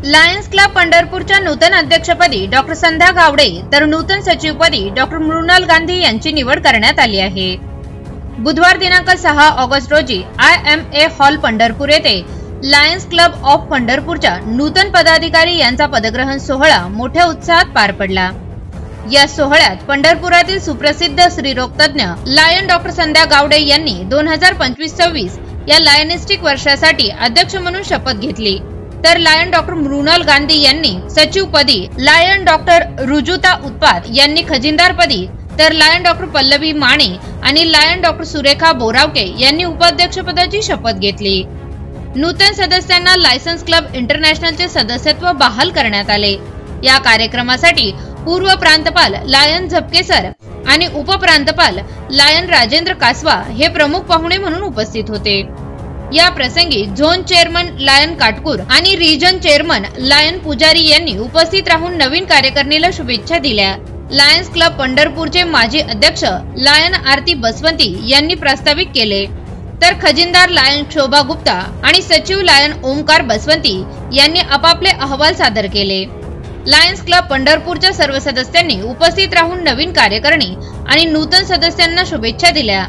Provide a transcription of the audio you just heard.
Lions club पंढरपूरच्या नूतन अध्यक्षपदी doctor संध्या गावडे तर नूतन सचिवपदी डॉक्टर मृणाल गांधी यांची निवड करण्यात आली आहे। बुधवार दिनांक 6 ऑगस्ट रोजी IMA हॉल पंढरपूर येथे लायन्स क्लब ऑफ पंढरपूरच्या नूतन पदाधिकारी यांचा पदग्रहण सोहळा मोठ्या उत्साहात पार पडला। या सोहळ्यात पंढरपुरातील सुप्रसिद्ध स्त्रीरोग तज्ञ लायन डॉक्टर संध्या गावडे यांनी 2025-26 या लायनिस्टिक वर्षासाठी अध्यक्ष म्हणून शपथ घेतली, तर लायन डॉक्टर मृणाल गांधी यांनी सचिवपदी, लायन डॉक्टर रुजुता उत्पात यांनी खजिनदारपदी, तर लायन डॉक्टर पल्लवी माने आणि लायन डॉक्टर सुरेखा बोरावके यांनी उपाध्यक्षपदाची शपथ घेतली। नूतन सदस्यांना लायन्स क्लब इंटरनॅशनलचे सदस्यत्व बहाल करण्यात आले। या कार्यक्रमासाठी पूर्व प्रांतपाल लायन झपकेसर आणि उपप्रांतपाल लायन राजेंद्र कासवा हे प्रमुख पाहुणे म्हणून उपस्थित होते। या प्रसंगी झोन चेअरमन लायन काटकूर आणि रिजन चेअरमन लायन पुजारी यांनी उपस्थित राहून नवीन कार्यकारिणीला शुभेच्छा दिल्या। लायन्स क्लब पंढरपूरचे माजी अध्यक्ष लायन आरती बसवंती यांनी प्रास्ताविक केले, तर खजिनदार लायन शोभा गुप्ता आणि सचिव लायन ओमकार बसवंती यांनी आपापले अहवाल सादर केले। लायन्स क्लब पंढरपूरच्या सर्व सदस्यांनी उपस्थित राहून नवीन कार्यकारिणी आणि नूतन सदस्यांना शुभेच्छा दिल्या।